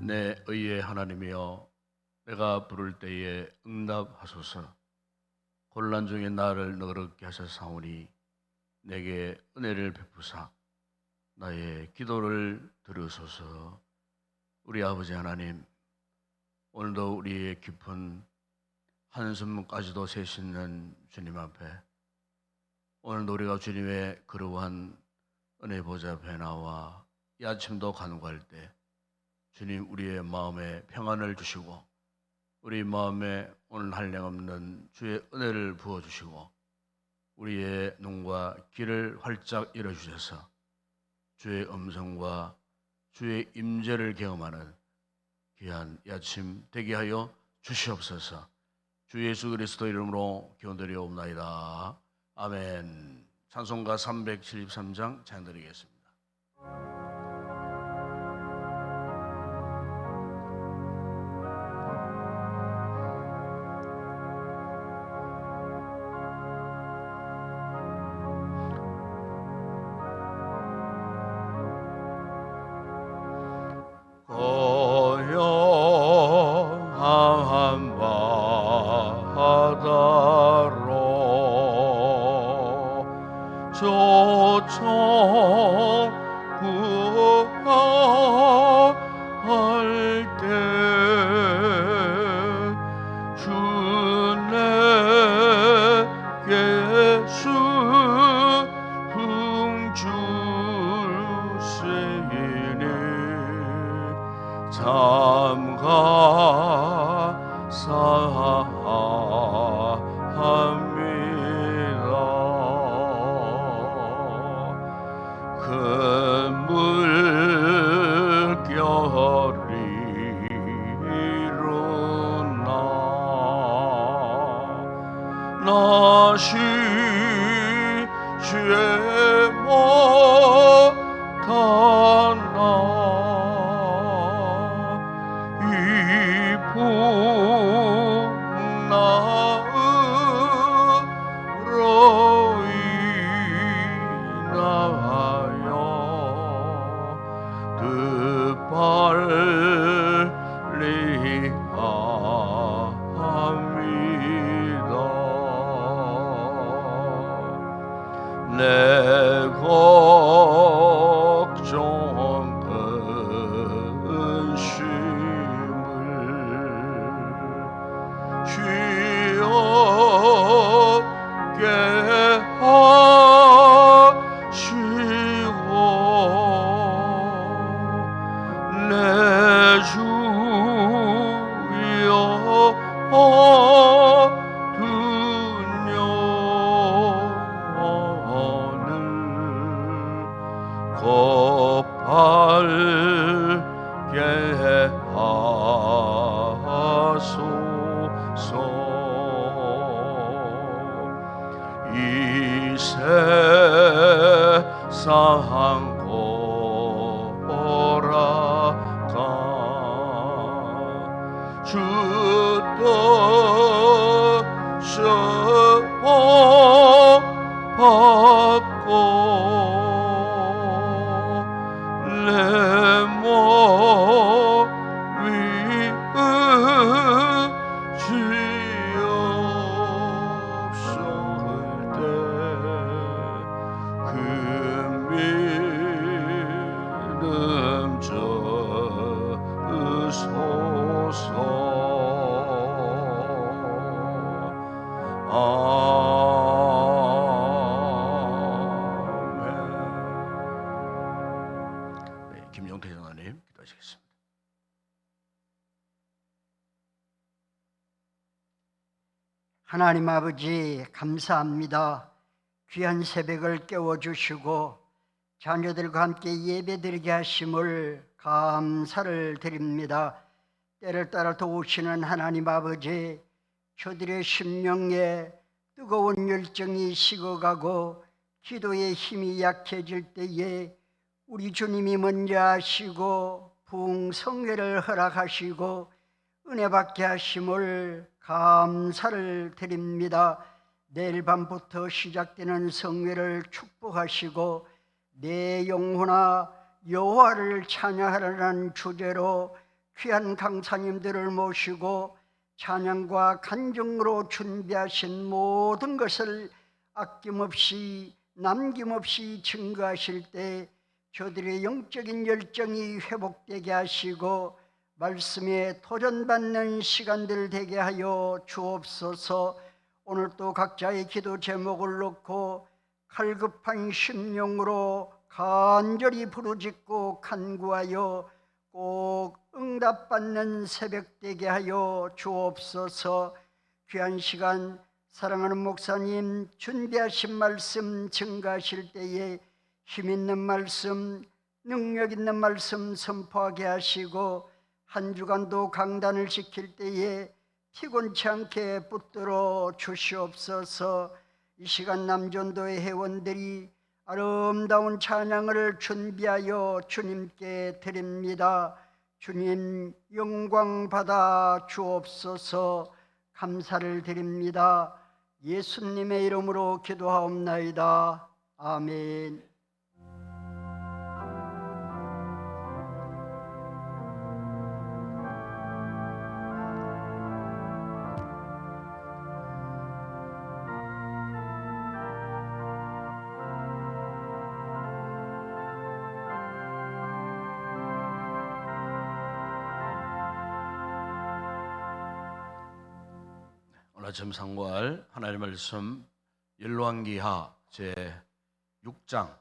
내 의의 하나님이여, 내가 부를 때에 응답하소서. 곤란 중에 나를 너그럽게 하셨사오니 내게 은혜를 베푸사 나의 기도를 들으소서. 우리 아버지 하나님, 오늘도 우리의 깊은 한숨까지도 세시는 주님 앞에 오늘도 우리가 주님의 거룩한 은혜 보좌 앞에 나와 이 아침도 간구할 때 주님, 우리의 마음에 평안을 주시고 우리 마음에 오늘 한량없는 주의 은혜를 부어주시고 우리의 눈과 귀를 활짝 열어주셔서 주의 음성과 주의 임재를 경험하는 귀한 이 아침 되게 하여 주시옵소서. 주 예수 그리스도 이름으로 기원드리옵나이다. 아멘. 찬송가 373장 찬양드리겠습니다. 고요한 바다로 조청 구할 때 주 내게 수흥 주시니 참 감사합니다. 큰 물결이 일어나 나시 죄 못하나 이 풍랑으로 인하여 뜻빨리 합니다. 내 걱정 근심을 쉬었게 하시고 내 주여 든 영혼을 곧발게 하소서. 이 세상 고라가 주 뜻을 받고 내 몸 위에 지었을 때 그 믿음 주소서. 아멘. 네, 김용태 장로님 기도하시겠습니다. 하나님 아버지 감사합니다. 귀한 새벽을 깨워주시고 자녀들과 함께 예배드리게 하심을 감사를 드립니다. 때를 따라 도우시는 하나님 아버지, 저들의 심령에 뜨거운 열정이 식어가고 기도의 힘이 약해질 때에 우리 주님이 먼저 하시고 부흥성회를 허락하시고 은혜 받게 하심을 감사를 드립니다. 내일 밤부터 시작되는 성회를 축복하시고 내 영혼아 여호와를 찬양하라는 주제로 귀한 강사님들을 모시고 찬양과 간증으로 준비하신 모든 것을 아낌없이 남김없이 증거하실 때 저들의 영적인 열정이 회복되게 하시고 말씀에 도전받는 시간들 되게 하여 주옵소서. 오늘 또 각자의 기도 제목을 놓고 갈급한 심령으로 간절히 부르짖고 간구하여 꼭 응답받는 새벽 되게 하여 주옵소서. 귀한 시간 사랑하는 목사님 준비하신 말씀 증가하실 때에 힘있는 말씀, 능력 있는 말씀 선포하게 하시고 한 주간도 강단을 지킬 때에 피곤치 않게 붙들어 주시옵소서. 이 시간 남전도의 회원들이 아름다운 찬양을 준비하여 주님께 드립니다. 주님 영광 받아 주옵소서. 감사를 드립니다. 예수님의 이름으로 기도하옵나이다. 아멘. 오늘 아침 상고할 하나님의 말씀 열왕기하 제6장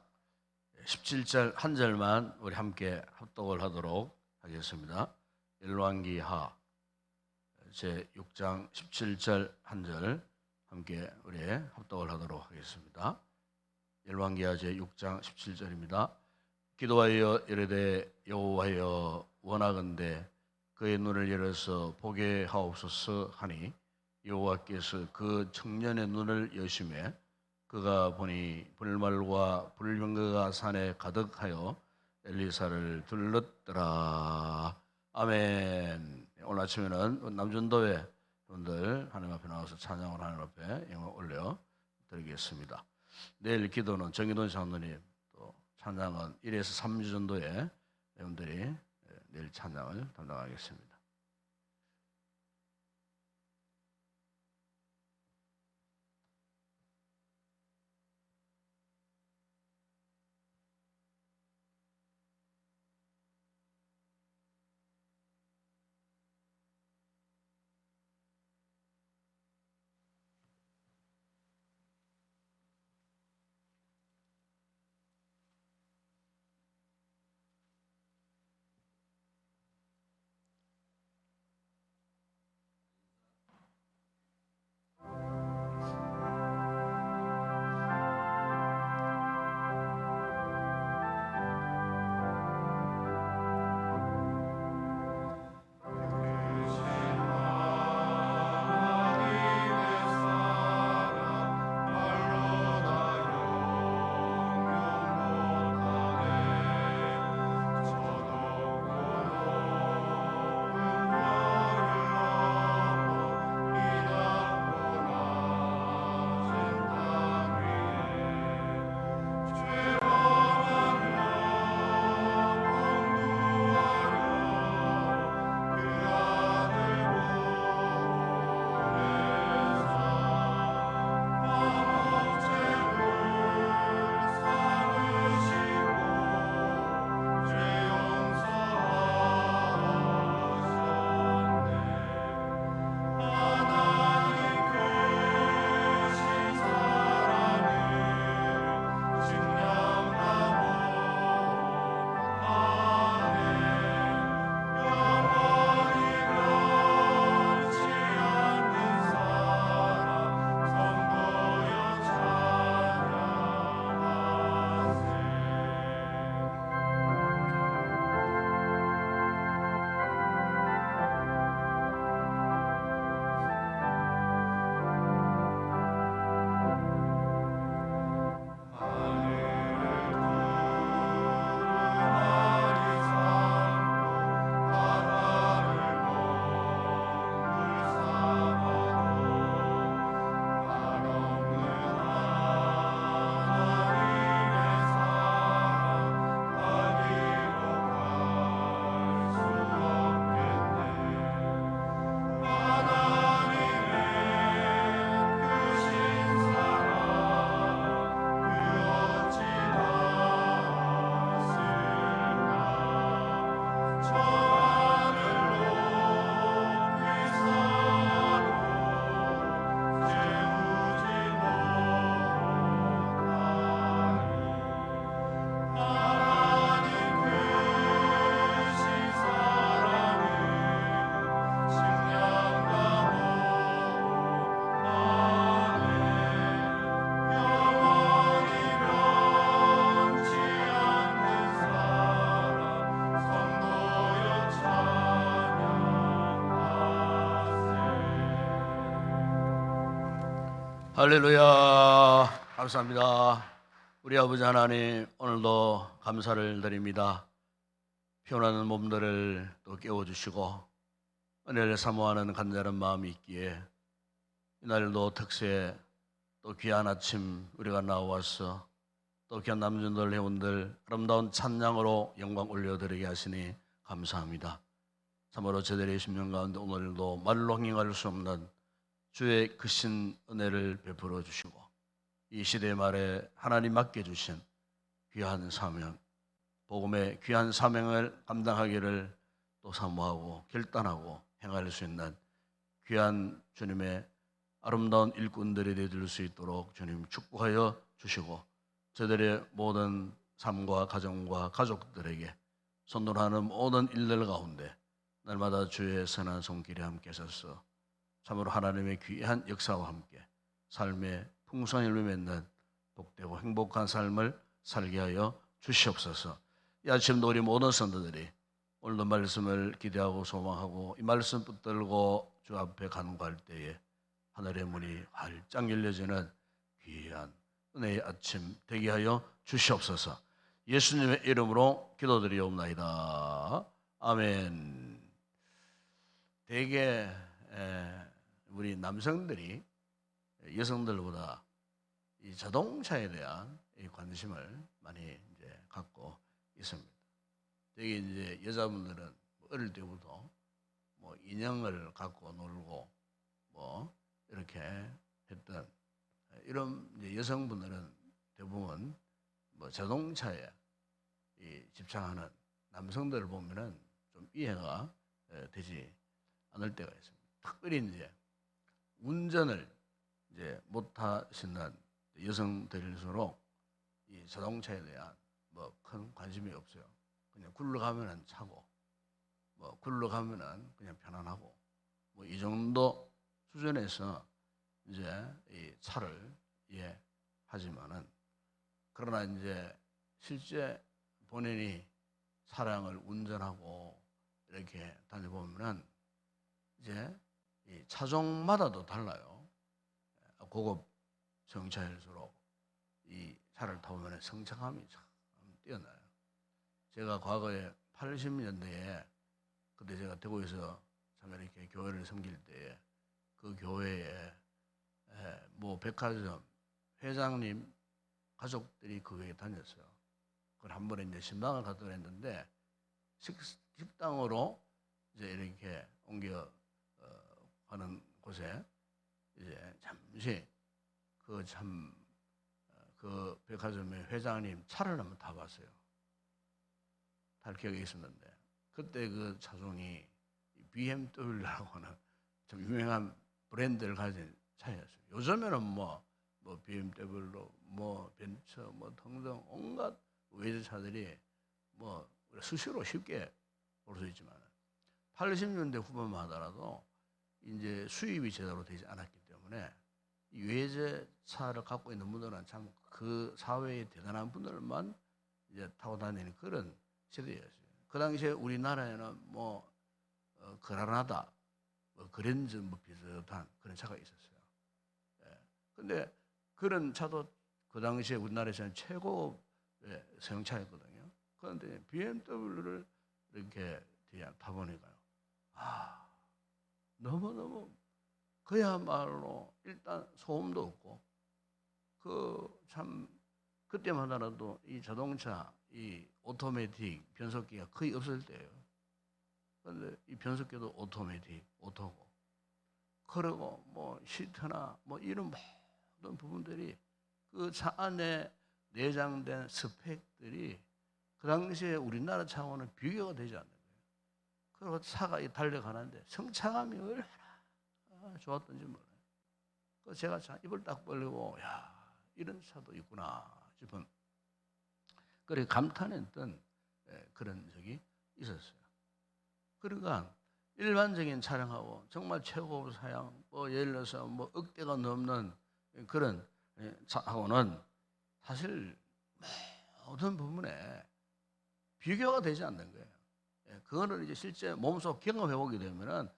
17절 한 절만 우리 함께 합독을 하도록 하겠습니다. 열왕기하 제6장 17절 한 절 함께 우리 합독을 하도록 하겠습니다. 열왕기하 제6장 17절입니다. 기도하여 이르되 여호와여 원하건대 그의 눈을 열어서 보게 하옵소서 하니 여호와께서 그 청년의 눈을 여심해 그가 보니 불말과 불병거가 산에 가득하여 엘리사를 둘렀더라. 아멘. 오늘 아침에는 남전도회 분들 하나님 앞에 나와서 찬양을 하나님 앞에 영광 올려 드리겠습니다. 내일 기도는 정의돈 장로님, 또 찬양은 1에서 3주 정도의 여러분들이 내일 찬양을 담당하겠습니다. 할렐루야. 감사합니다. 우리 아버지 하나님, 오늘도 감사를 드립니다. 피곤한 몸들을 또 깨워주시고 은혜를 사모하는 간절한 마음이 있기에 이날도 특세 또 귀한 아침 우리가 나와서 또 귀한 남준들 회원들 아름다운 찬양으로 영광 올려드리게 하시니 감사합니다. 참으로 저들의 심령 가운데 오늘도 말로 행할 수 없는 주의 크신 은혜를 베풀어 주시고 이 시대 말에 하나님 맡겨주신 귀한 사명, 복음의 귀한 사명을 감당하기를 또 사모하고 결단하고 행할 수 있는 귀한 주님의 아름다운 일꾼들이 되어줄 수 있도록 주님 축복하여 주시고 저들의 모든 삶과 가정과 가족들에게 선도하는 모든 일들 가운데 날마다 주의 선한 손길이 함께 서서 참으로 하나님의 귀한 역사와 함께 삶의 풍성함을 맺는 복되고 행복한 삶을 살게 하여 주시옵소서. 이 아침도 우리 모든 성도들이 오늘도 말씀을 기대하고 소망하고 이 말씀 붙들고 주 앞에 간구할 때에 하늘의 문이 활짝 열려지는 귀한 은혜의 아침 되게 하여 주시옵소서. 예수님의 이름으로 기도드리옵나이다. 아멘. 대개 우리 남성들이 여성들보다 이 자동차에 대한 이 관심을 많이 이제 갖고 있습니다. 되게 이제 여자분들은 어릴 때부터 뭐 인형을 갖고 놀고 뭐 이렇게 했던 이런 이제 여성분들은 대부분 뭐 자동차에 이 집착하는 남성들을 보면은 좀 이해가 되지 않을 때가 있습니다. 특별히 이제 운전을 이제 못 하시는 여성들일수록 이 자동차에 대한 뭐 큰 관심이 없어요. 그냥 굴러가면은 차고, 뭐 굴러가면은 그냥 편안하고, 뭐 이 정도 수준에서 이제 이 차를 하지만은 그러나 이제 실제 본인이 차량을 운전하고 이렇게 다녀보면은 이제 이 차종마다도 달라요. 고급 정차일수록 이 차를 타보면 성장함이 참 뛰어나요. 제가 과거에 80년대에 그때 제가 대구에서 참 이렇게 교회를 섬길 때에 그 교회에 뭐 백화점 회장님 가족들이 그 교회에 다녔어요. 그걸 한 번에 이제 신방을 갔다 했는데 식당으로 이제 이렇게 옮겨 가는 곳에 이제 잠시 그 백화점의 회장님 차를 한번 타봤어요. 탈 기억이 있었는데 그때 그 차종이 BMW라고는 좀 유명한 브랜드를 가진 차였어요. 요즘에는 뭐 BMW, 뭐 벤츠, 뭐 등등 온갖 외제차들이 뭐 수시로 쉽게 볼 수 있지만 80년대 후반만 하더라도 이제 수입이 제대로 되지 않았기 때문에 이 외제차를 갖고 있는 분들은 참 그 사회의 대단한 분들만 이제 타고 다니는 그런 시대였어요. 그 당시에 우리나라에는 뭐 그라나다, 뭐 그랜저 뭐 비슷한 그런 차가 있었어요. 근데 그런 차도 그 당시에 우리나라에서는 최고 소형차였거든요. 그런데 BMW를 이렇게 타보니까요. 너무너무 그야말로 일단 소음도 없고 참 그때만 하더라도 이 자동차 이 오토매틱 변속기가 거의 없을 때예요. 그런데 이 변속기도 오토고 그리고 뭐 시트나 뭐 이런 모든 부분들이 그 차 안에 내장된 스펙들이 그 당시에 우리나라 차와는 비교가 되지 않는 거예요. 그리고 차가 달려가는데 성차감이 얼마나 좋았던지 몰라요. 그 제가 참 입을 딱 벌리고 야 이런 차도 있구나 싶은 그래 감탄했던 그런 적이 있었어요. 그러니까 일반적인 차량하고 정말 최고급 사양, 뭐 예를 들어서 뭐 억대가 넘는 그런 차하고는 사실 모든 부분에 비교가 되지 않는 거예요. 그거를 이제 실제 몸소 경험해 보게 되면은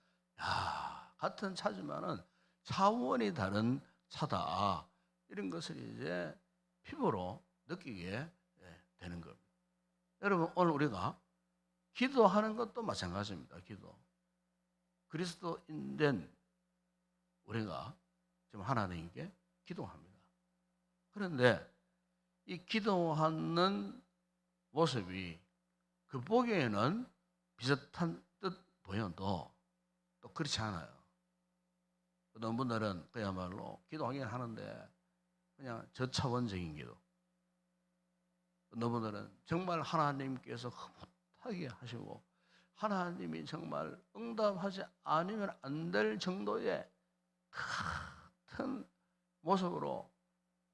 야 같은 차지만은 차원이 다른 차다. 이런 것을 이제 피부로 느끼게 되는 겁니다. 여러분, 오늘 우리가 기도하는 것도 마찬가지입니다. 기도. 그리스도인된 우리가 지금 하나님께 기도합니다. 그런데 이 기도하는 모습이 그 보기에는 비슷한 듯 보여도 또 그렇지 않아요. 어떤 분들은 그야말로 기도하긴 하는데 그냥 저차원적인 기도. 어떤 분들은 정말 하나님께서 흐뭇하게 하시고 하나님이 정말 응답하지 않으면 안 될 정도의 같은 모습으로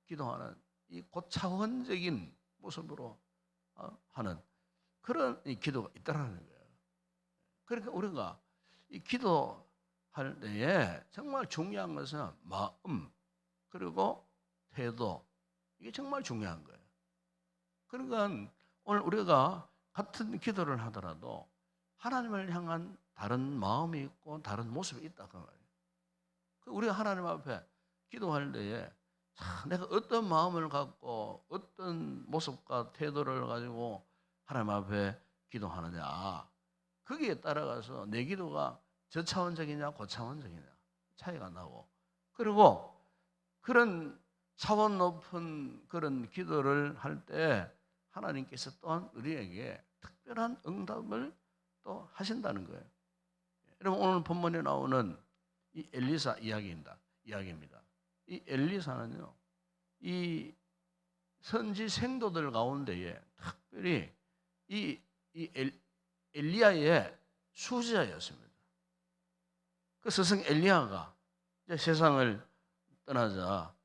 기도하는 이 고차원적인 모습으로 하는 그런 이 기도가 있다라는 거예요. 그러니까 우리가 이 기도할 때에 정말 중요한 것은 마음 그리고 태도 이게 정말 중요한 거예요. 그러니까 오늘 우리가 같은 기도를 하더라도 하나님을 향한 다른 마음이 있고 다른 모습이 있다 그 말이에요. 우리가 하나님 앞에 기도할 때에 내가 어떤 마음을 갖고 어떤 모습과 태도를 가지고 하나님 앞에 기도하느냐 거기에 따라가서 내 기도가 저차원적이냐 고차원적이냐 차이가 나고 그리고 그런 차원 높은 그런 기도를 할 때 하나님께서 또한 우리에게 특별한 응답을 또 하신다는 거예요. 여러분 오늘 본문에 나오는 이 엘리사 이야기입니다. 이 엘리사는요, 이 선지 생도들 가운데에 특별히 이 엘리야의 수지자였습니다. 그 스승 엘리야가 이제 세상을 떠나자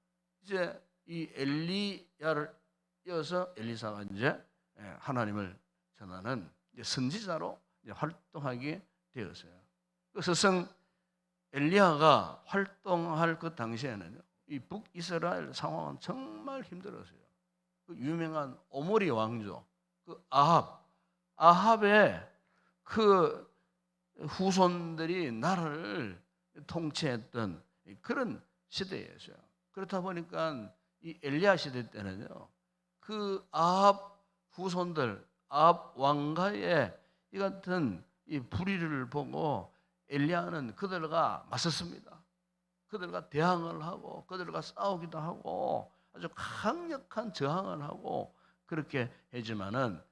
이제 이 엘리야를 이어서 엘리사가 이제 하나님을 전하는 이제 선지자로 이제 활동하게 되었어요. 그 스승 엘리야가 활동할 그 당시에는요, 이 북이스라엘 상황은 정말 힘들었어요. 그 유명한 오므리 왕조, 그 아합의 그 후손들이 나라를 통치했던 그런 시대였어요. 그렇다 보니까 이 엘리야 시대 때는요, 그 아합 후손들, 아합 왕가의 이 같은 이 불의를 보고 엘리야는 그들과 맞섰습니다. 그들과 대항을 하고 그들과 싸우기도 하고 아주 강력한 저항을 하고 그렇게 했지만은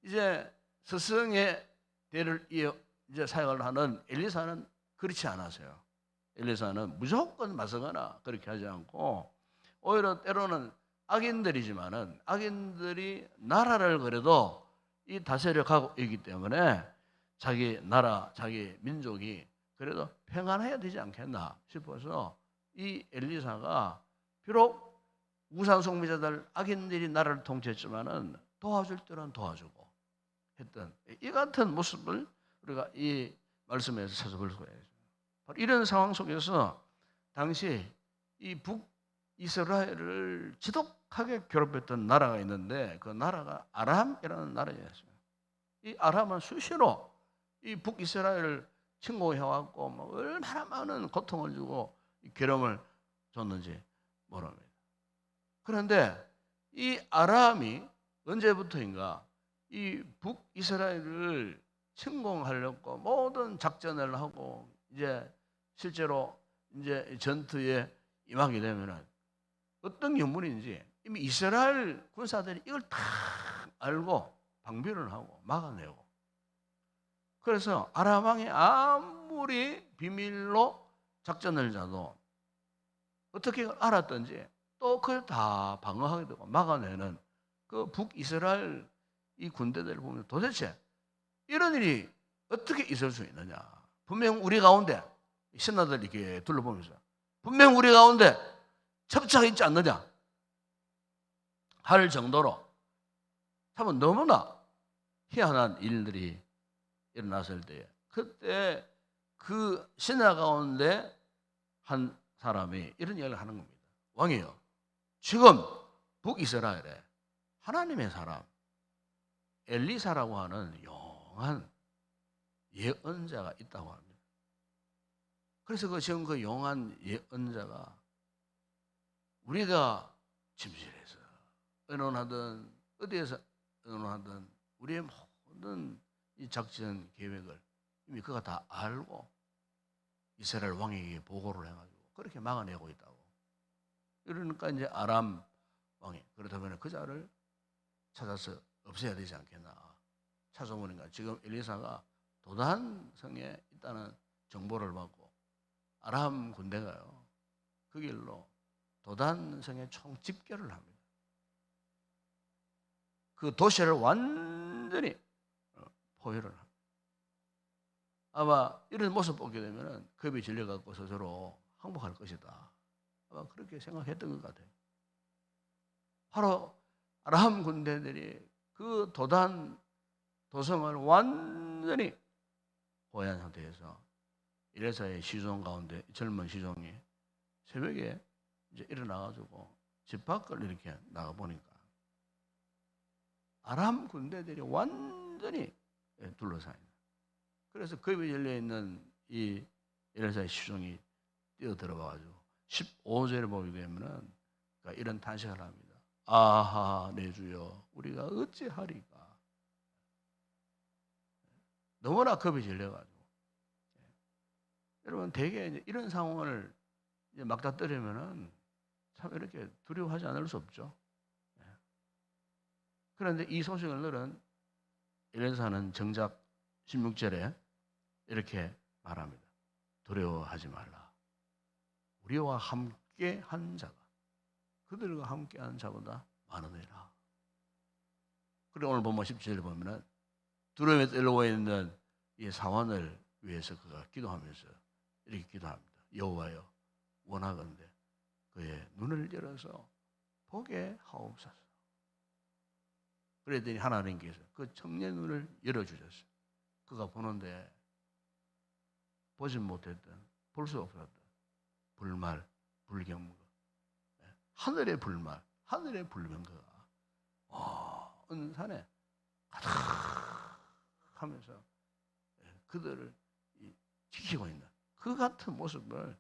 이제 스승의 대를 이어 이제 사역을 하는 엘리사는 그렇지 않았어요. 엘리사는 무조건 맞서거나 그렇게 하지 않고 오히려 때로는 악인들이지만은 악인들이 나라를 그래도 이 다스려 가고 있기 때문에 자기 나라, 자기 민족이 그래도 평안해야 되지 않겠나 싶어서 이 엘리사가 비록 우상숭배자들 악인들이 나라를 통치했지만은 도와줄 때는 도와주고 했던 이 같은 모습을 우리가 이 말씀에서 찾아볼 수가 있어요. 바로 이런 상황 속에서 당시 이 북이스라엘을 지독하게 괴롭혔던 나라가 있는데 그 나라가 아람이라는 나라였어요. 이 아람은 수시로 이 북이스라엘을 침공해왔고 뭐 얼마나 많은 고통을 주고 괴로움을 줬는지 모릅니다. 그런데 이 아람이 언제부터인가 이 북이스라엘을 침공하려고 모든 작전을 하고 이제 실제로 이제 전투에 임하게 되면은 어떤 유물인지 이미 이스라엘 군사들이 이걸 다 알고 방비를 하고 막아내고 그래서 아람 왕이 아무리 비밀로 작전을 짜도 어떻게 알았던지 또 그걸 다 방어하게 되고 막아내는 그 북이스라엘 이 군대들을 보면 도대체 이런 일이 어떻게 있을 수 있느냐. 분명 우리 가운데 신하들 이렇게 둘러보면서 분명 우리 가운데 첩자가 있지 않느냐 할 정도로 참 너무나 희한한 일들이 일어났을 때 그때 그 신하 가운데 한 사람이 이런 이야기를 하는 겁니다. 왕이요, 지금 북이스라엘에 하나님의 사람 엘리사라고 하는 용한 예언자가 있다고 합니다. 그래서 지금 그 용한 예언자가 우리가 침실해서 의논하든 어디에서 의논하든 우리의 모든 이 작전 계획을 이미 그가 다 알고 이스라엘 왕에게 보고를 해가지고 그렇게 막아내고 있다고. 이러니까 이제 아람 왕이 그렇다면 그 자를 찾아서 없애야 되지 않겠나. 찾아보니까 지금 엘리사가 도단 성에 있다는 정보를 받고 아람 군대가요 그 길로 도단 성에 총 집결을 합니다. 그 도시를 완전히 포위를 합니다. 아마 이런 모습 보게 되면 겁이 질려갖고 스스로 항복할 것이다. 아마 그렇게 생각했던 것 같아요. 바로 아람 군대들이 그 도단 도성을 완전히 포위한 상태에서 엘리사의 시종 가운데 젊은 시종이 새벽에 이제 일어나가지고 집 밖을 이렇게 나가 보니까 아람 군대들이 완전히 둘러싸인. 그래서 겁이 열려 있는 이 엘리사의 시종이 뛰어 들어와가지고 15절에 보게 되면은 그러니까 이런 탄식을 합니다. 아하 내 주여 우리가 어찌하리까. 너무나 겁이 질려가지고. 여러분 대개 이제 이런 상황을 이제 막다뜨리면은 참 이렇게 두려워하지 않을 수 없죠. 그런데 이 소식을 들은 엘리사는 정작 16절에 이렇게 말합니다. 두려워하지 말라. 우리와 함께 한 자가 그들과 함께 한 자보다 많으니라. 그리고 오늘 본문 17절에 보면은 두려움에 떨고 있는 이 사원을 위해서 그가 기도하면서 이렇게 기도합니다. 여호와여 원하건대 그의 눈을 열어서 보게 하옵소서. 그랬더니 하나님께서 그 청년 눈을 열어주셨어요. 그가 보는데 보지 못했던 볼 수 없었던 불말, 불경거, 하늘의 불말, 하늘의 불경거가 어느 산에 가득하면서 그들을 지키고 있는 그 같은 모습을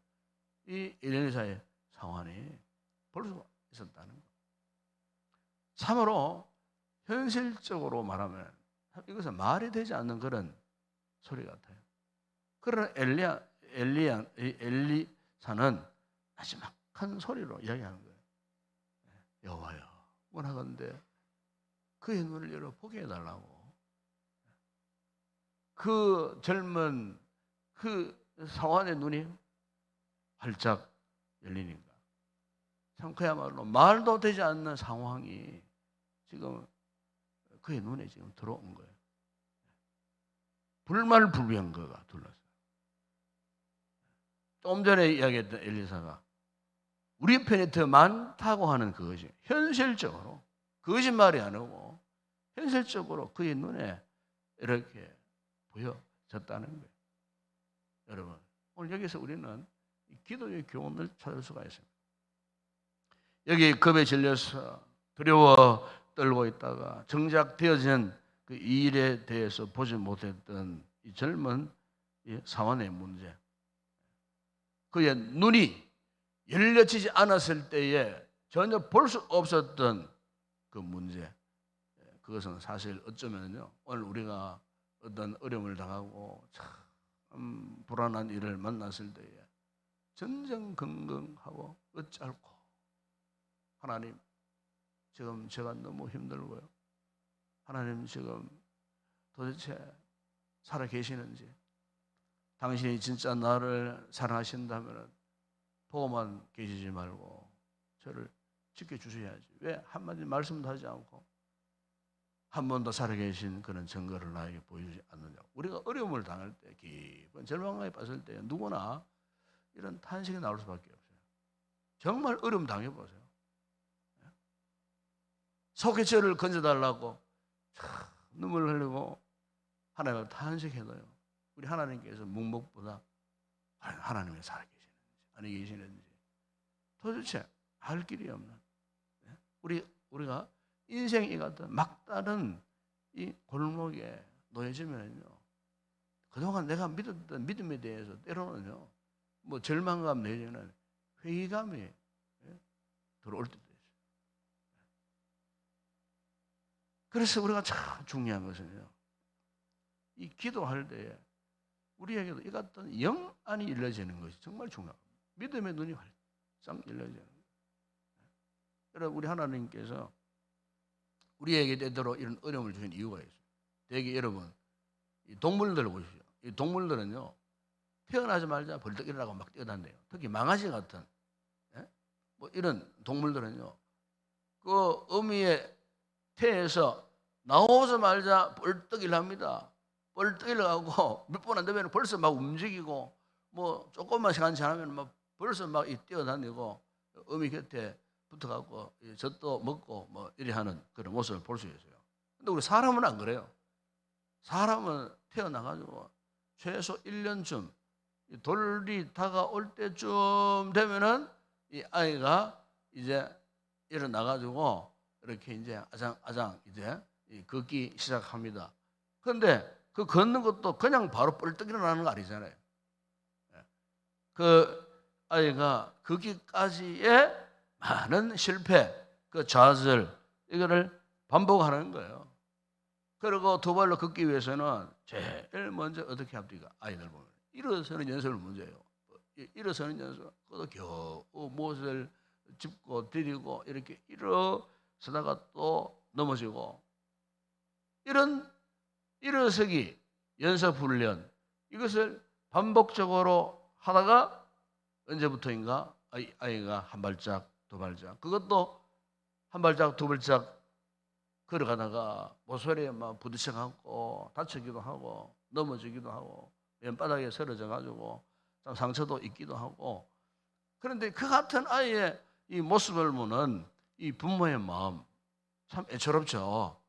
이 엘리사의 상황이 볼 수가 있었다는 것. 참으로 현실적으로 말하면 이것은 말이 되지 않는 그런 소리 같아요. 그러나 엘리사는 마지막한 소리로 이야기하는 거예요. 여호와여 원하건대 그의 눈을 열어 보게 해달라고. 그 젊은 그 사원의 눈이 활짝 열리니까 참 그야말로 말도 되지 않는 상황이 지금 그의 눈에 지금 들어온 거예요. 불말불병거가 둘러싸요. 좀 전에 이야기했던 엘리사가 우리 편이 더 많다고 하는 그것이 현실적으로 거짓말이 아니고 현실적으로 그의 눈에 이렇게 보여졌다는 거예요. 여러분 오늘 여기서 우리는 기도의 교훈을 찾을 수가 있습니다. 여기 겁에 질려서 두려워 떨고 있다가 정작 되어진 그 일에 대해서 보지 못했던 이 젊은 이 사원의 문제, 그의 눈이 열려지지 않았을 때에 전혀 볼 수 없었던 그 문제, 그것은 사실 어쩌면요 오늘 우리가 어떤 어려움을 당하고 참 불안한 일을 만났을 때에 전전긍긍하고 어찌할꼬 하나님 지금 제가 너무 힘들고요. 하나님 지금 도대체 살아 계시는지, 당신이 진짜 나를 사랑하신다면 보고만 계시지 말고 저를 지켜주셔야지. 왜 한마디 말씀도 하지 않고 한 번도 살아계신 그런 증거를 나에게 보여주지 않느냐고. 우리가 어려움을 당할 때, 깊은 절망감에 빠질 때 누구나 이런 탄식이 나올 수밖에 없어요. 정말 어려움 당해보세요. 속의 죄를 건져달라고 눈물 흘리고 하나님을 탄식해도요, 우리 하나님께서 묵묵보다 하나님이 살아계시는지 아니 계시는지 도대체 알 길이 없는, 우리가 인생이 같은 막다른 이 골목에 놓여지면요, 그동안 내가 믿었던 믿음에 대해서 때로는요, 뭐 절망감 내지는 회의감이 들어올 때도 있어요. 그래서 우리가 참 중요한 것은요, 이 기도할 때에 우리에게도 이 같은 영 안이 열려지는 것이 정말 중요합니다. 믿음의 눈이 활짝 열려지는 거예요. 여러분, 우리 하나님께서 우리에게 때때로 이런 어려움을 주신 이유가 있어요. 대개 여러분, 이 동물들 보십시오. 이 동물들은요, 태어나자마자 벌떡 일어나고 막 뛰어다녀요. 특히 망아지 같은, 예? 뭐 이런 동물들은요, 그 어미의 태에서 나오자마자 벌떡 일어납니다. 벌떡 일어나고 몇 분 안 되면 벌써 막 움직이고, 뭐 조금만 시간 지나면 막 벌써 막 뛰어다니고 어미 곁에 붙어갖고 젖도 먹고 뭐 이리 하는 그런 모습을 볼 수 있어요. 근데 우리 사람은 안 그래요. 사람은 태어나가지고 최소 1년쯤 돌이 다가올 때쯤 되면은 이 아이가 이제 일어나가지고 이렇게 이제 아장아장 이제 걷기 시작합니다. 그런데 그 걷는 것도 그냥 바로 뻘떡 일어나는 거 아니잖아요. 그 아이가 걷기까지의 많은 실패, 그 좌절 이거를 반복하는 거예요. 그리고 두 발로 걷기 위해서는 제일 먼저 어떻게 합니까? 아이들 보면 일어서는 연습을 먼저 해요. 일어서는 연습, 그것도 겨우 못을 짚고 들이고 이렇게 일어서다가 또 넘어지고, 이런 일어서기 연습 훈련, 이것을 반복적으로 하다가 언제부터인가 아이가 한 발짝 두 발짝, 그것도 한 발짝 두 발짝 걸어가다가 모서리에 막 부딪혀갖고 다치기도 하고 넘어지기도 하고 맨바닥에 쓰러져 가지고 좀 상처도 있기도 하고. 그런데 그 같은 아이의 이 모습을 보는 이 부모의 마음 참 애처롭죠.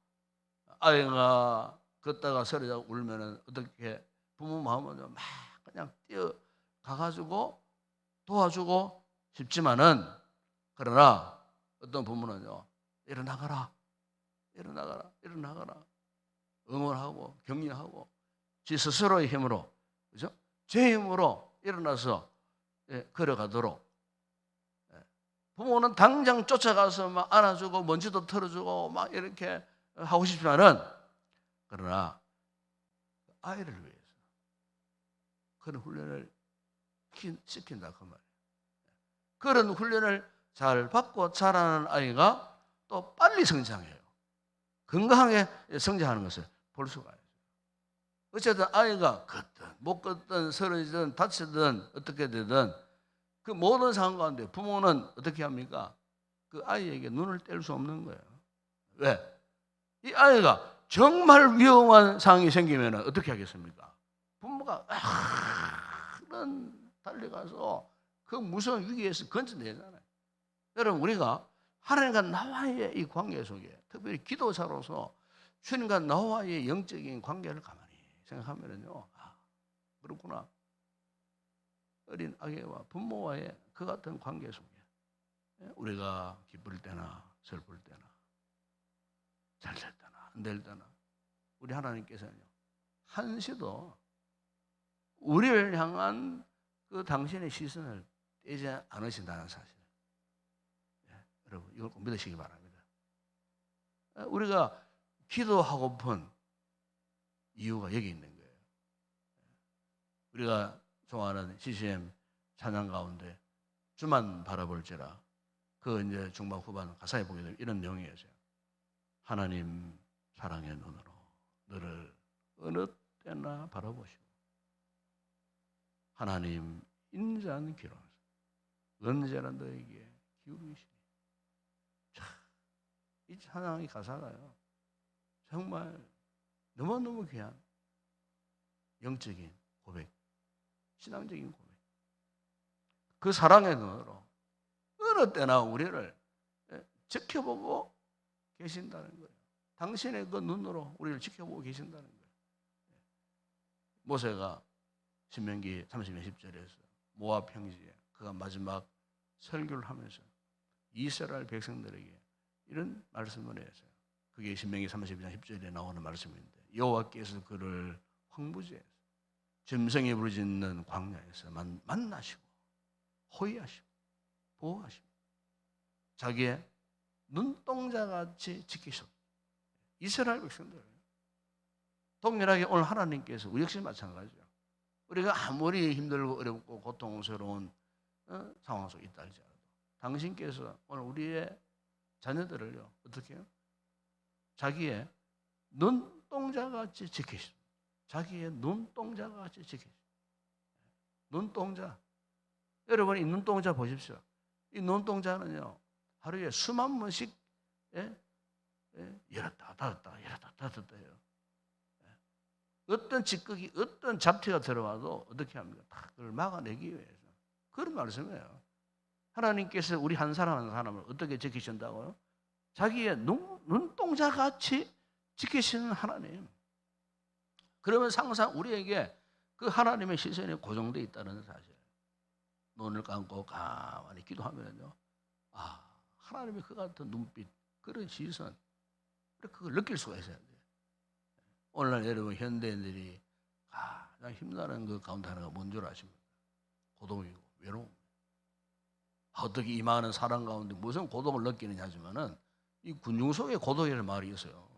아이가 걷다가 쓰러져 울면은 어떻게 부모 마음은 막 그냥 뛰어가가지고 도와주고 싶지만은, 그러나 어떤 부모는요, 일어나가라 응원하고 격려하고 지 스스로의 힘으로, 그죠? 제 힘으로 일어나서 걸어가도록. 부모는 당장 쫓아가서 막 안아주고 먼지도 털어주고 막 이렇게 하고 싶지만은, 그러나 아이를 위해서 그런 훈련을 시킨다 그 말이에요. 그런 훈련을 잘 받고 자라는 아이가 또 빨리 성장해요. 건강하게 성장하는 것을 볼 수가 있어요. 어쨌든 아이가 걷든 못 걷든 쓰러지든 다치든 어떻게 되든 그 모든 상황 가운데 부모는 어떻게 합니까? 그 아이에게 눈을 뗄 수 없는 거예요. 왜? 이 아이가 정말 위험한 상황이 생기면 어떻게 하겠습니까? 부모가 달려가서 그 무서운 위기에서 건져내잖아요. 여러분, 우리가 하나님과 나와의 이 관계 속에, 특별히 기도자로서 주님과 나와의 영적인 관계를 가만히 생각하면요, 그렇구나. 어린 아기와 부모와의 그 같은 관계 속에 우리가 기쁠 때나 슬플 때나 잘 될 때나 안 될 때나 우리 하나님께서는요, 한시도 우리를 향한 그 당신의 시선을 떼지 않으신다는 사실. 여러분, 이걸 꼭 믿으시기 바랍니다. 우리가 기도하고픈 이유가 여기 있는 거예요. 우리가 좋아하는 CCM 찬양 가운데 주만 바라볼지라, 그 이제 중반 후반 가사에 보게 되면 이런 내용이었어요. 하나님 사랑의 눈으로 너를 어느 때나 바라보시고 하나님 인자한 기로에서 언제나 너에게 기울이시니. 이 찬양의 가사가요, 정말 너무너무 귀한 영적인 고백, 신앙적인 고백. 그 사랑의 눈으로 어느 때나 우리를 지켜보고 계신다는 거예요. 당신의 그 눈으로 우리를 지켜보고 계신다는 거예요. 모세가 신명기 30장 10절에서 모압 평지에 그가 마지막 설교를 하면서 이스라엘 백성들에게 이런 말씀을 했어요. 그게 신명기 30장 10절에 나오는 말씀인데, 여호와께서 그를 황무지에서 짐승이 부르짖는 광야에서 만나시고 호위하시고 보호하시고 자기의 눈동자같이 지키셨다. 이스라엘 백성들. 동일하게 오늘 하나님께서 우리 역시 마찬가지죠. 우리가 아무리 힘들고 어렵고 고통스러운 상황 속에 있다 할지라도 당신께서 오늘 우리의 자녀들을요 어떻게 해요? 자기의 눈동자같이 지키십니다. 자기의 눈동자같이 지키십니다. 눈동자. 여러분 이 눈동자 보십시오. 이 눈동자는요 하루에 수만 번씩 열었다 닫았다 열었다 닫았다 해요. 어떤 찌꺼기, 어떤 잡티가 들어와도 어떻게 합니까? 다 그걸 막아내기 위해서. 그런 말씀이에요. 하나님께서 우리 한 사람 한 사람을 어떻게 지키신다고요? 자기의 눈동자같이 지키시는 하나님. 그러면 항상 우리에게 그 하나님의 시선이 고정되어 있다는 사실. 눈을 감고 가만히 기도하면요. 아, 하나님의 그 같은 눈빛, 그런 시선, 그걸 느낄 수가 있어야 돼요. 오늘날 여러분 현대인들이 가장 힘나는 그 가운데 하나가 뭔 줄 아십니까? 고독이고 외로움. 어떻게 이 많은 사람 가운데 무슨 고독을 느끼느냐 하지만은 이 군중 속에 고독이라는 말이 있어요.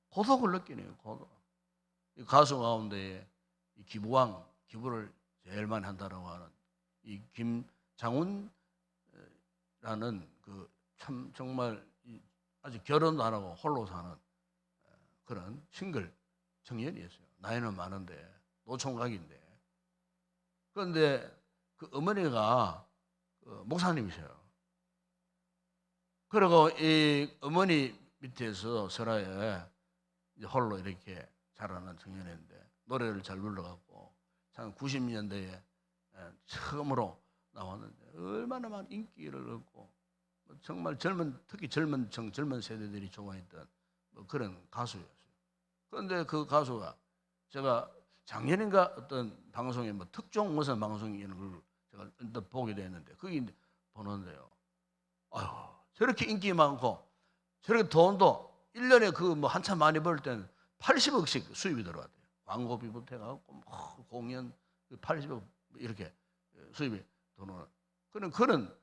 고독을 느끼네요. 고독. 이 가수 가운데 이 기부왕 기부를 제일 많이 한다라고 하는 이 김장훈이라는 그 참 정말 아직 결혼도 안 하고 홀로 사는 그런 싱글 청년이었어요. 나이는 많은데 노총각인데. 그런데 그 어머니가 목사님이세요. 그리고 이 어머니 밑에서 설화에 홀로 이렇게 자라는 청년인데 노래를 잘 불러갖고 참 90년대에 처음으로 나왔는데 얼마나 많은 인기를 얻고 정말 특히 젊은 세대들이 좋아했던 그런 가수였어요. 그런데 그 가수가 제가 작년인가 어떤 방송에 특종 무슨 방송이 이런 걸 제가 일단 보게 됐는데 거기 보는데요. 아유, 저렇게 인기 많고 저렇게 돈도 1년에 그 한참 많이 벌 때는 80억씩 수입이 들어왔대요. 광고비부터 해갖고 공연 80억 이렇게 수입이 들어오는 그런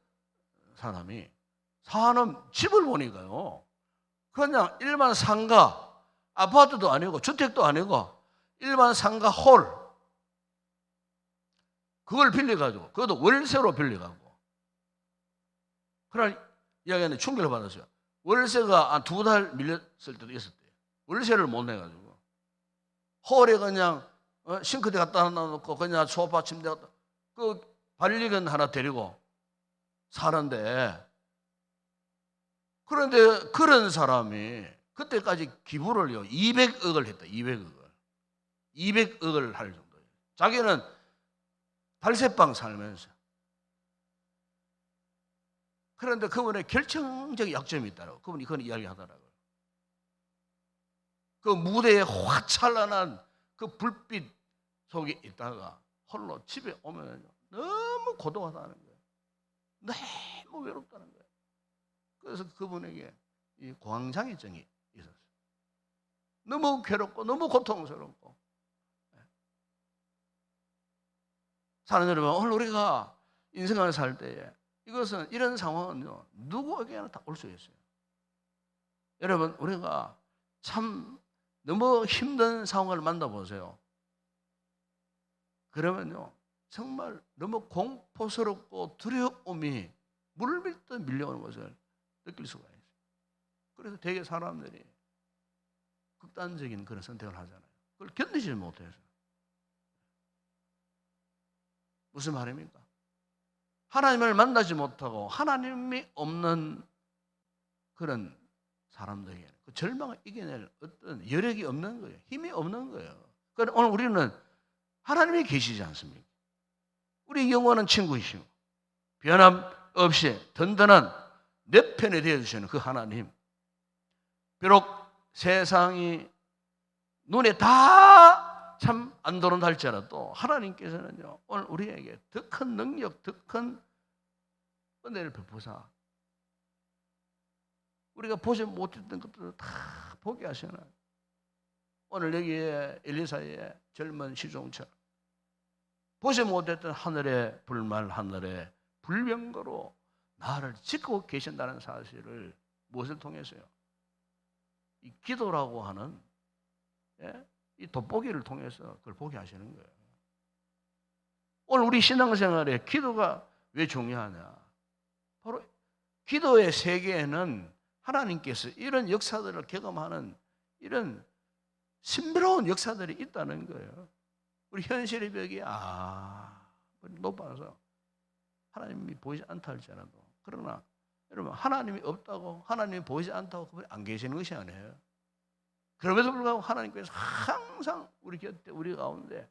사람이 사는 집을 보니까요. 그냥 일반 상가, 아파트도 아니고 주택도 아니고 일반 상가 홀 그걸 빌려가지고 그것도 월세로 빌려가고 그날 이야기하는데 충격을 받았어요. 월세가 한 2달 밀렸을 때도 있었대요. 월세를 못 내가지고 홀에 그냥 싱크대 갖다 놔놓고 그냥 소파 침대 갖다 그 반려견 하나 데리고 사는데 그런데 그런 사람이 그때까지 기부를요 200억을 했다. 200억을 할 정도예요. 자기는 달새방 살면서. 그런데 그분의 결정적인 약점이 있다고 그분이 그런 이야기 하더라고요. 그 무대에 화찬란한 그 불빛 속에 있다가 홀로 집에 오면 너무 고독하다는 거예요. 너무 외롭다는 거예요. 그래서 그분에게 이 공황장애증이 있었어요. 너무 괴롭고 너무 고통스럽고. 사는 여러분, 오늘 우리가 인생을 살 때에 이것은 이런 상황은요 누구에게나 다 올 수 있어요. 여러분 우리가 참 너무 힘든 상황을 만나보세요. 그러면요 정말 너무 공포스럽고 두려움이 물밀듯 밀려오는 것을 느낄 수가 있어요. 그래서 되게 사람들이 극단적인 그런 선택을 하잖아요. 그걸 견디지 못해서. 무슨 말입니까? 하나님을 만나지 못하고 하나님이 없는 그런 사람들에게는 그 절망을 이겨낼 어떤 여력이 없는 거예요. 힘이 없는 거예요. 그러니까 오늘 우리는 하나님이 계시지 않습니까? 우리 영원한 친구이시고 변함없이 든든한 내 편에 되어주시는 그 하나님. 비록 세상이 눈에 다 참 안 들어온다 할지라도 하나님께서는요 오늘 우리에게 더 큰 능력, 더 큰 은혜를 베푸사 우리가 보지 못했던 것들을 다 보게 하시는 오늘 여기에 엘리사의 젊은 시종처럼 보지 못했던 하늘의 불말, 하늘의 불병거로 나를 지키고 계신다는 사실을 무엇을 통해서요? 이 기도라고 하는 이 돋보기를 통해서 그걸 보게 하시는 거예요. 오늘 우리 신앙생활에 기도가 왜 중요하냐? 바로 기도의 세계에는 하나님께서 이런 역사들을 경험하는 이런 신비로운 역사들이 있다는 거예요. 우리 현실의 벽이 높아서 하나님이 보이지 않다 할지라도, 그러나 여러분, 하나님이 없다고, 하나님이 보이지 않다고 그분이 안 계시는 것이 아니에요. 그럼에도 불구하고 하나님께서 항상 우리 곁에, 우리 가운데,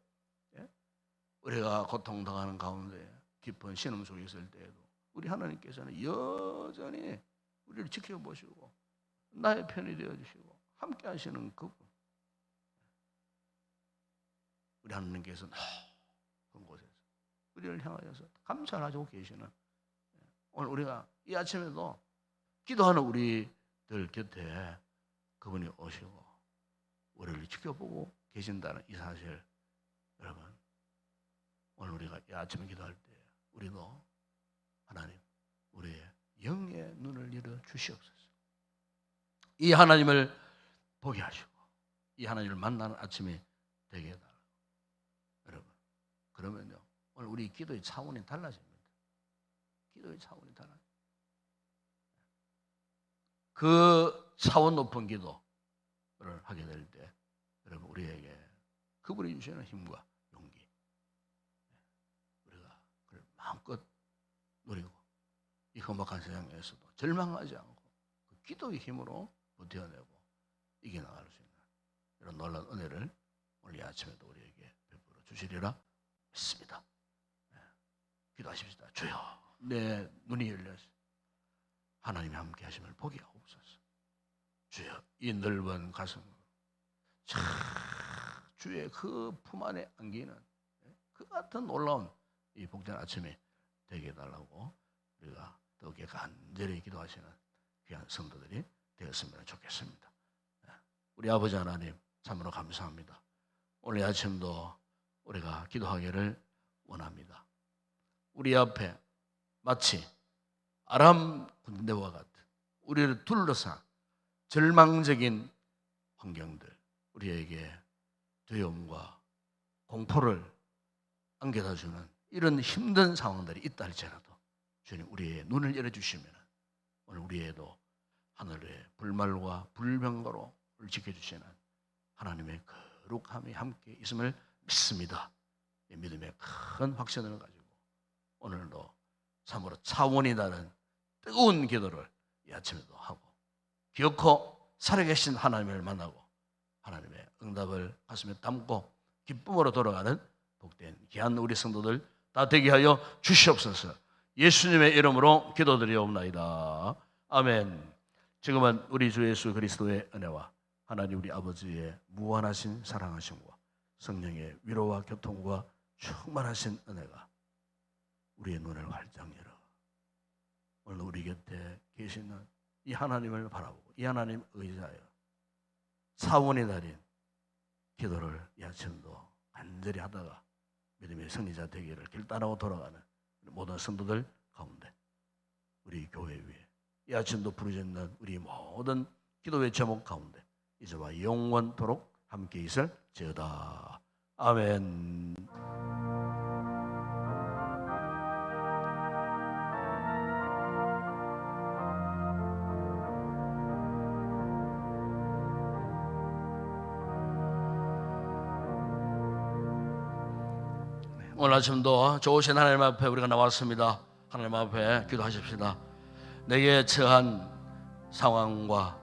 우리가 고통당하는 가운데 깊은 신음 속에 있을 때에도 우리 하나님께서는 여전히 우리를 지켜보시고 나의 편이 되어주시고 함께 하시는 그분, 우리 하나님께서는 그런 곳에서 우리를 향하여서 감사를 하시고 계시는, 오늘 우리가 이 아침에도 기도하는 우리들 곁에 그분이 오시고 우리를 지켜보고 계신다는 이 사실, 여러분, 오늘 우리가 이 아침에 기도할 때 우리도 하나님, 우리의 영의 눈을 열어 주시옵소서. 이 하나님을 보게 하시고 이 하나님을 만나는 아침이 되게 해달라고. 여러분, 그러면요, 오늘 우리 기도의 차원이 달라집니다. 기도의 차원이 달라집니다. 그 차원 높은 기도를 하게 될 때, 여러분, 우리에게 그분이 주시는 힘과 용기, 우리가 그걸 마음껏 누리고 이 험악한 세상에서도 절망하지 않고 그 기도의 힘으로 버텨내고 이겨나갈 수 있는 이런 놀라운 은혜를 오늘 이 아침에도 우리에게 베풀어 주시리라 믿습니다. 기도하십시다. 주여, 내 눈이 열려서 하나님이 함께 하심을 보게 하옵소서. 주여, 이 넓은 가슴으로 주의 그 품 안에 안기는 그 같은 놀라운 이 복된 아침이 되게 해달라고 우리가 더욱에 간절히 기도하시는 귀한 성도들이 되었으면 좋겠습니다. 우리 아버지 하나님, 참으로 감사합니다. 오늘 아침도 우리가 기도하기를 원합니다. 우리 앞에 마치 아람 군대와 같은 우리를 둘러싼 절망적인 환경들, 우리에게 두려움과 공포를 안겨다 주는 이런 힘든 상황들이 있다 할지라도 주님, 우리의 눈을 열어주시면 오늘 우리에도 하늘의 불말과 불병거로 우리를 지켜주시는 하나님의 거룩함이 함께 있음을 믿습니다. 이 믿음의 큰 확신을 가지고 오늘도 참으로 차원이 다른 뜨거운 기도를 이 아침에도 하고 기어코 살아계신 하나님을 만나고 하나님의 응답을 가슴에 담고 기쁨으로 돌아가는 복된 귀한 우리 성도들 다 되게 하여 주시옵소서. 예수님의 이름으로 기도드리옵나이다. 아멘. 지금은 우리 주 예수 그리스도의 은혜와 하나님 우리 아버지의 무한하신 사랑하심과 성령의 위로와 교통과 충만하신 은혜가 우리의 눈을 활짝 열어 오늘 우리 곁에 계시는 이 하나님을 바라보고 이 하나님 의지하여 차원이 다른 기도를 이 아침도 간절히 하다가 믿음의 승리자 되기를 길 따라고 돌아가는 모든 성도들 가운데 우리 교회 위에 이 아침도 부르짖는 우리 모든 기도의 제목 가운데 이제와 영원토록 함께 있을지어다. 아멘. 오늘 아침도 좋으신 하나님 앞에 우리가 나왔습니다. 하나님 앞에 기도하십시다. 내게 처한 상황과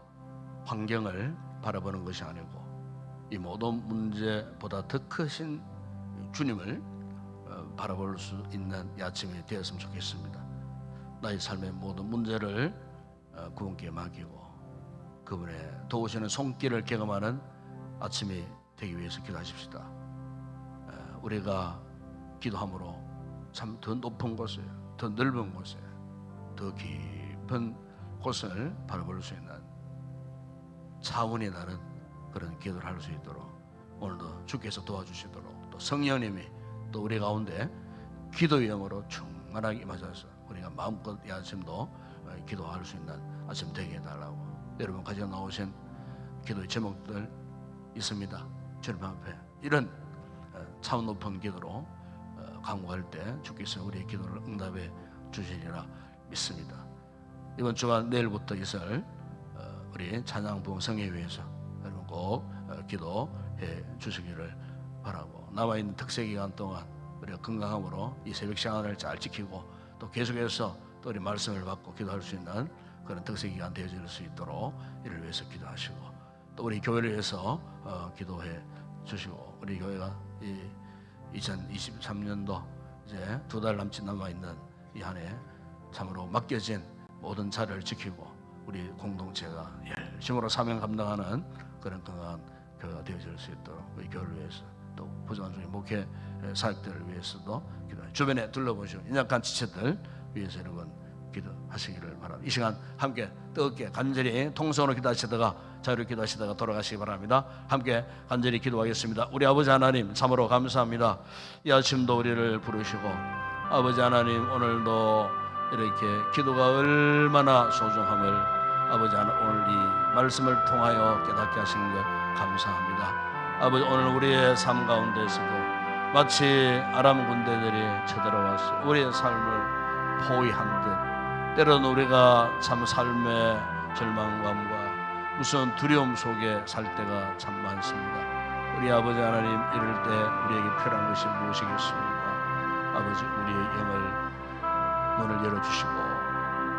환경을 바라보는 것이 아니고 이 모든 문제보다 더 크신 주님을 바라볼 수 있는 이 아침이 되었으면 좋겠습니다. 나의 삶의 모든 문제를 그분께 맡기고 그분의 도우시는 손길을 경험하는 아침이 되기 위해서 기도하십시다. 우리가 기도함으로 참 더 높은 곳에, 더 넓은 곳에, 더 깊은 곳을 바라볼 수 있는 차원이 다른 그런 기도를 할 수 있도록 오늘도 주께서 도와주시도록 또 성령님이 또 우리 가운데 기도의 영으로 충만하게 임하셔서 우리가 마음껏 이 아침도 기도할 수 있는 아침 되게 해달라고. 여러분 가지고 나오신 기도의 제목들 있습니다. 주님 앞에 이런 차원 높은 기도로 간구할 때 주께서 우리의 기도를 응답해 주시리라 믿습니다. 이번 주간 내일부터 있을 우리 찬양부흥 성회위에서 여러분 꼭 기도해 주시기를 바라고, 남아있는 특세 기간 동안 우리가 건강함으로 이 새벽 시간을 잘 지키고 또 계속해서 또 우리 말씀을 받고 기도할 수 있는 그런 특세 기간 되어질 수 있도록 이를 위해서 기도하시고, 또 우리 교회를 위해서 기도해 주시고, 우리 교회가 이 2023년도 이제 2달 남짓 남아있는 이 한 해 참으로 맡겨진 모든 자를 지키고 우리 공동체가 열심으로 사명 감당하는 그런 건강한 교회가 되어질 수 있도록 우리 교회를 위해서, 또 부족한 중에 목회 사역들을 위해서도 기도해, 주변에 둘러보시고 연약한 지체들 위해서 여러분 기도하시기를 바랍니다. 이 시간 함께 뜨겁게 간절히 통성으로 기도하시다가 자유롭게 기도하시다가 돌아가시기 바랍니다. 함께 간절히 기도하겠습니다. 우리 아버지 하나님 참으로 감사합니다. 이 아침도 우리를 부르시고 아버지 하나님 오늘도 이렇게 기도가 얼마나 소중함을 아버지 하나님 오늘 이 말씀을 통하여 깨닫게 하신 것 감사합니다. 아버지 오늘 우리의 삶 가운데서도 마치 아람 군대들이 쳐들어와서 우리의 삶을 포위한 듯, 때로는 우리가 참 삶의 절망감과 무슨 두려움 속에 살 때가 참 많습니다. 우리 아버지 하나님 이럴 때 우리에게 필요한 것이 무엇이겠습니까? 아버지 우리의 영을 문을 열어주시고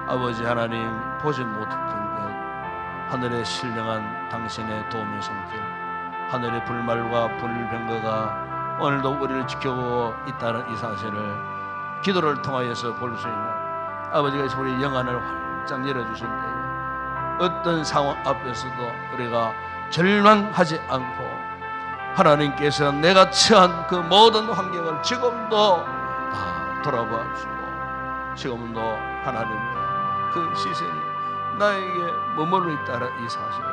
아버지 하나님 보지 못했던 것, 하늘의 신령한 당신의 도움의 손길, 하늘의 불말과 불병거가 오늘도 우리를 지켜보고 있다는 이 사실을 기도를 통하여서 볼 수 있는 아버지가 우리 영안을 활짝 열어주실 때 어떤 상황 앞에서도 우리가 절망하지 않고 하나님께서 내가 처한 그 모든 환경을 지금도 다 돌아봐 주시고 지금도 하나님의 그 시선이 나에게 머물러 있다는 이 사실,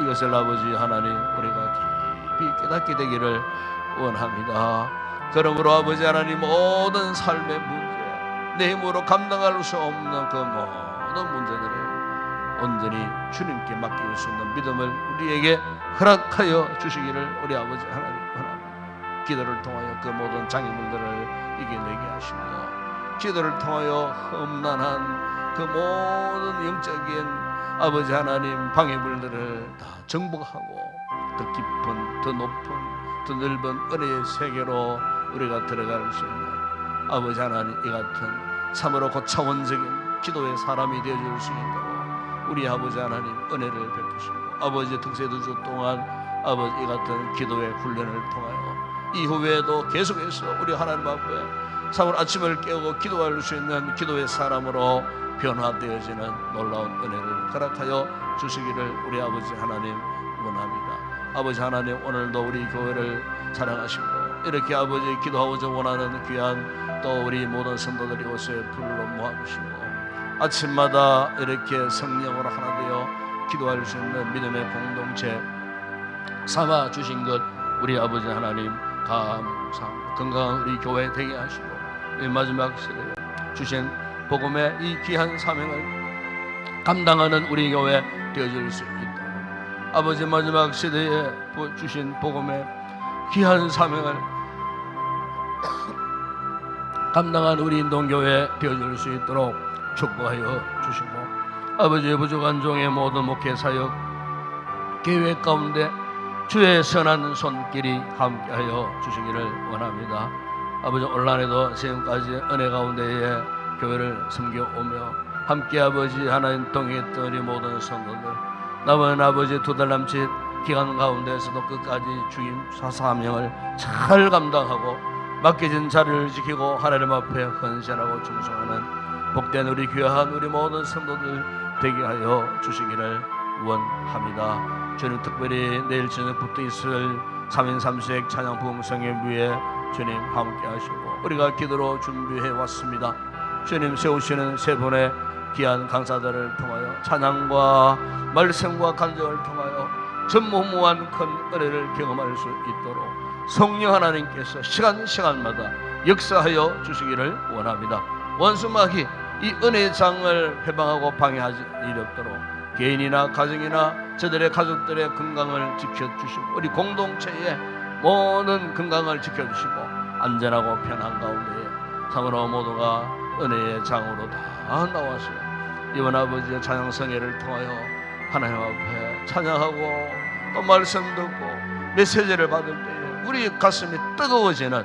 이것을 아버지 하나님 우리가 깊이 깨닫게 되기를 원합니다. 그러므로 아버지 하나님 모든 삶의 문제, 내 힘으로 감당할 수 없는 그 모든 문제들을 온전히 주님께 맡길 수 있는 믿음을 우리에게 허락하여 주시기를 우리 아버지 하나님 원합니다. 기도를 통하여 그 모든 장애물들을 이겨내게 하시고, 기도를 통하여 험난한 그 모든 영적인 아버지 하나님 방해물들을 다 정복하고 더 깊은, 더 높은, 더 넓은 은혜의 세계로 우리가 들어갈 수 있는 아버지 하나님 이 같은 참으로 고차원적인 기도의 사람이 되어줄 수 있도록 우리 아버지 하나님 은혜를 베푸시고, 아버지 특세 2주 동안 아버지 이 같은 기도의 훈련을 통하여 이후에도 계속해서 우리 하나님 앞에 참으로 아침을 깨우고 기도할 수 있는 기도의 사람으로 변화되어지는 놀라운 은혜를 허락하여 주시기를 우리 아버지 하나님 원합니다. 아버지 하나님 오늘도 우리 교회를 사랑하시고 이렇게 아버지 기도하고자 원하는 귀한 또 우리 모든 성도들 이곳에 불러 모아주시고 아침마다 이렇게 성령으로 하나 되어 기도할 수 있는 믿음의 공동체 삼아 주신 것 우리 아버지 하나님 감사합니다. 건강한 우리 교회 되게 하시고 이 마지막 시대에 주신 복음의 이 귀한 사명을 감당하는 우리 교회 되어질 수 있도록 아버지 마지막 시대에 주신 복음의 귀한 사명을 감당한 우리 인동교회 되어질 수 있도록 축복하여 주시고, 아버지의 부족한 종의 모든 목회 사역 계획 가운데 주의 선한 손길이 함께하여 주시기를 원합니다. 아버지 온라인에도 지금까지 은혜 가운데에 교회를 섬겨오며 함께 아버지 하나님 동행했던 우리 모든 성도들 남은 아버지 2달 남짓 기간 가운데에서도 끝까지 주님 사명을 잘 감당하고 맡겨진 자리를 지키고 하나님 앞에 헌신하고 충성하는 복된 우리 귀한 우리 모든 성도들 되게 하여 주시기를 원합니다. 주님 특별히 내일 저녁부터 있을 3인 3색 찬양 부흥 성회부에 주님 함께 하시고 우리가 기도로 준비해 왔습니다. 주님 세우시는 세 분의 귀한 강사들을 통하여 찬양과 말씀과 간증을 통하여 전무후무한 큰 은혜를 경험할 수 있도록 성령 하나님께서 시간마다 역사하여 주시기를 원합니다. 원수마귀 이 은혜의 장을 해방하고 방해하지 일이 없도록 개인이나 가정이나 저들의 가족들의 건강을 지켜주시고 우리 공동체의 모든 건강을 지켜주시고 안전하고 편한 가운데에 참으로 모두가 은혜의 장으로 다 나와서 이번 아버지의 찬양성회를 통하여 하나님 앞에 찬양하고 또 말씀 듣고 메시지를 받을 때에 우리 가슴이 뜨거워지는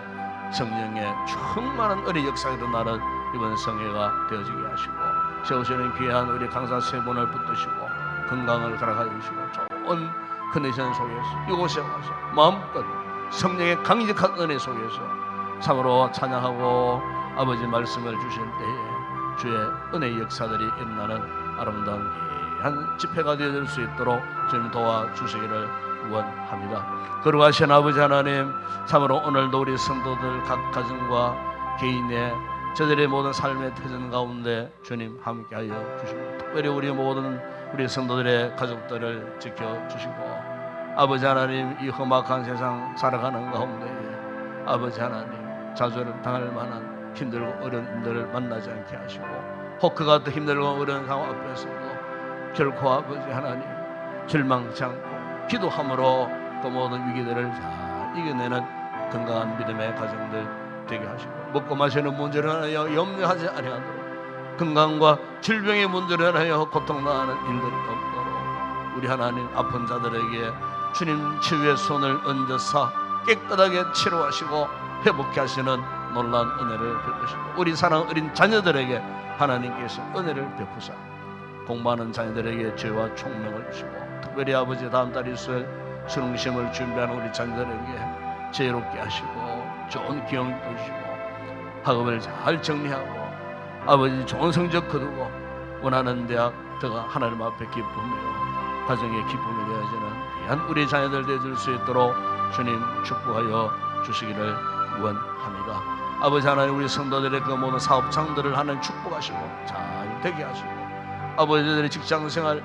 성령의 충만한 은혜 역사가 일어나는 이번 성회가 되어지게 하시고 세우시는 귀한 우리 강사 세 분을 붙드시고 건강을 허락하여 주시고 좋은 컨디션 속에서 이곳에 와서 마음껏 성령의 강력한 은혜 속에서 참으로 찬양하고 아버지 말씀을 주실 때에 주의 은혜의 역사들이 일어나는 아름다운 귀한 집회가 되어질 수 있도록 주님 도와주시기를 원합니다. 거룩하신 아버지 하나님, 참으로 오늘도 우리 성도들 각 가정과 개인의 저들의 모든 삶의 터전 가운데 주님 함께하여 주시고 특별히 우리 모든 우리 성도들의 가족들을 지켜주시고 아버지 하나님, 이 험악한 세상 살아가는 가운데 아버지 하나님, 좌절을 당할 만한 힘들고 어려운 일들을 만나지 않게 하시고 혹 그 같은 힘들고 어려운 상황 앞에서도 결코 아버지 하나님 절망치 않고 기도함으로 그 모든 위기들을 잘 이겨내는 건강한 믿음의 가정들 되게 하시고 먹고 마시는 문제를 하여 염려하지 아니하도록 건강과 질병의 문제를 하여 고통당하는 일들이 없도록 우리 하나님 아픈 자들에게 주님 치유의 손을 얹어서 깨끗하게 치료하시고 회복케 하시는 놀라운 은혜를 베푸시고 우리 사랑 어린 자녀들에게 하나님께서 은혜를 베푸사 공부하는 자녀들에게 죄와 총명을 주시고 특별히 아버지 다음 달 있을 수능시험을 준비하는 우리 자녀들에게 지혜롭게 하시고 좋은 기억을 주시고 학업을 잘 정리하고 아버지 좋은 성적 거두고 원하는 대학 들어가 하나님 앞에 기쁨이요 가정의 기쁨이 되어지는 귀한 우리 자녀들 되어줄 수 있도록 주님 축복하여 주시기를 원합니다. 아버지 하나님, 우리 성도들의 그 모든 사업장들을 하나님 축복하시고 잘 되게 하시고 아버지들의 직장생활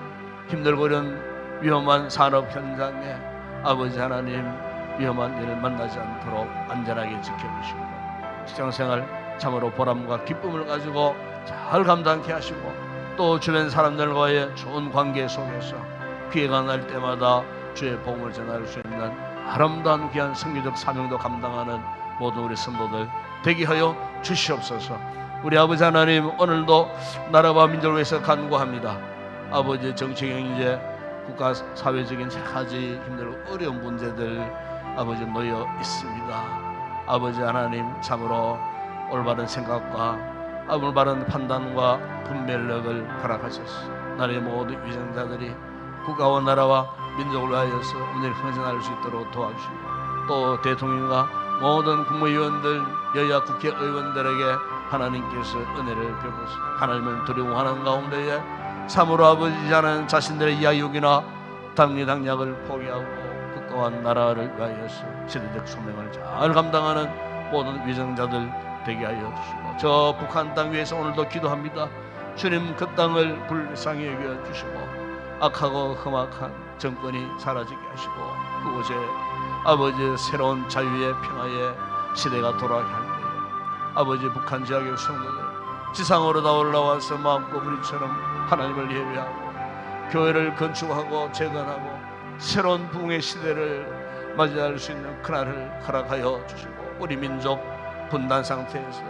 힘들고 어려운 위험한 산업 현장에 아버지 하나님 위험한 일을 만나지 않도록 안전하게 지켜주시고 직장생활 참으로 보람과 기쁨을 가지고 잘 감당케 하시고 또 주변 사람들과의 좋은 관계 속에서 기회가 날 때마다 주의 복음을 전할 수 있는 아름다운 귀한 성교적 사명도 감당하는 모든 우리 성도들 되게 하여 주시옵소서. 우리 아버지 하나님, 오늘도 나라와 민족을 위해서 간구합니다. 아버지 정치 경제 국가 사회적인 여러 가지 힘들고 어려운 문제들 아버지 놓여 있습니다. 아버지 하나님, 참으로 올바른 생각과 올바른 판단과 분별력을 허락하셔서 나라의 모든 위정자들이 국가와 나라와 민족을 위하여서 오늘 헌신할 수 있도록 도와주시고 또 대통령과 모든 국무위원들 여야 국회의원들에게 하나님께서 은혜를 베푸사 하나님을 두려워하는 가운데에 참으로 아버지 하나님 자신들의 야욕이나 당리당략을 포기하고 국가와 나라를 위하여서 시대적 소명을 잘 감당하는 모든 위정자들 되게 하여 주시고 저 북한 땅 위에서 오늘도 기도합니다. 주님, 그 땅을 불쌍히 여겨 주시고 악하고 험악한 정권이 사라지게 하시고 그곳에 아버지 새로운 자유의 평화의 시대가 돌아가게 할 때에 아버지 북한 지역의 성도들 지상으로 다 올라와서 마음껏 우리처럼 하나님을 예배하고 교회를 건축하고 재건하고 새로운 부흥의 시대를 맞이할 수 있는 그날을 허락하여 주시고 우리 민족 분단 상태에서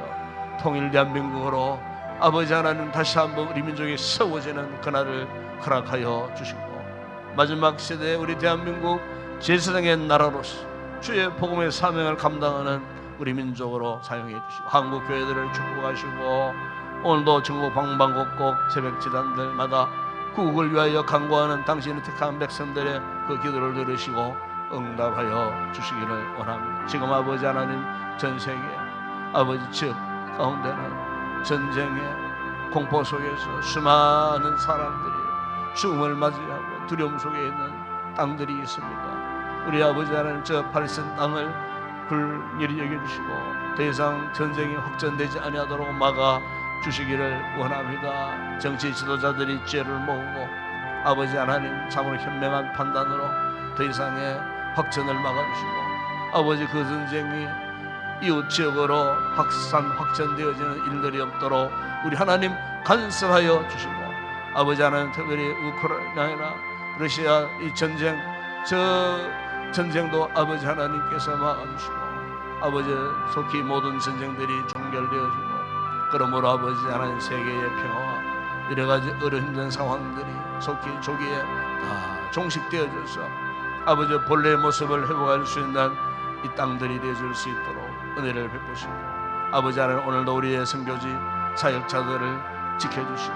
통일 대한민국으로 아버지 하나님 다시 한번 우리 민족이 세워지는 그날을 허락하여 주시고 마지막 시대에 우리 대한민국 제사장의 나라로서 주의 복음의 사명을 감당하는 우리 민족으로 사용해 주시고 한국 교회들을 축복하시고 오늘도 전국 방방곡곡 새벽 지단들마다 국을 위하여 간구하는 당신의 택한 백성들의 그 기도를 들으시고 응답하여 주시기를 원합니다. 지금 아버지 하나님 전 세계 아버지 지역 가운데는 전쟁의 공포 속에서 수많은 사람들이 죽음을 맞이하고 두려움 속에 있는 땅들이 있습니다. 우리 아버지 하나님 저 팔레스타인 땅을 불일히 여겨주시고 더 이상 전쟁이 확전되지 아니하도록 막아 주시기를 원합니다. 정치 지도자들이 죄를 모으고 아버지 하나님 참으로 현명한 판단으로 더 이상의 확전을 막아주시고 아버지 그 전쟁이 이웃 지역으로 확산되어지는 일들이 없도록 우리 하나님 간섭하여 주시고, 아버지 하나님 특별히 우크라이나 러시아 이 전쟁, 저 전쟁도 아버지 하나님께서 막아주시고, 아버지 속히 모든 전쟁들이 종결되어지고, 그러므로 아버지 하나님 세계의 평화와 여러가지 어려운 힘든 상황들이 속히 조기에 다 종식되어져서 아버지 본래의 모습을 회복할 수 있는 이 땅들이 되어질 수 있도록 은혜를 베푸시고, 아버지 하나님 오늘도 우리의 선교지 사역자들을 지켜주시고,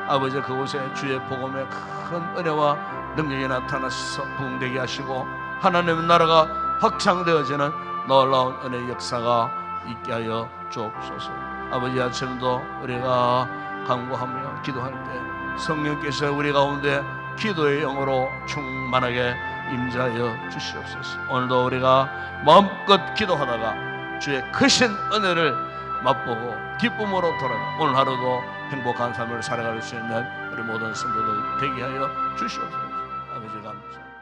아버지 그곳에 주의 복음의 큰 은혜와 능력이 나타나서 부흥되게 하시고, 하나님의 나라가 확장되어지는 놀라운 은혜의 역사가 있게 하여 주옵소서. 아버지 아침도 우리가 간구하며 기도할 때 성령께서 우리 가운데 기도의 영으로 충만하게 임재하여 주시옵소서. 오늘도 우리가 마음껏 기도하다가 주의 크신 은혜를 맛보고 기쁨으로 돌아가 오늘 하루도 행복한 삶을 살아갈 수 있는 우리 모든 성도들 되게 하여 주시옵소서. 아버지 감사합니다.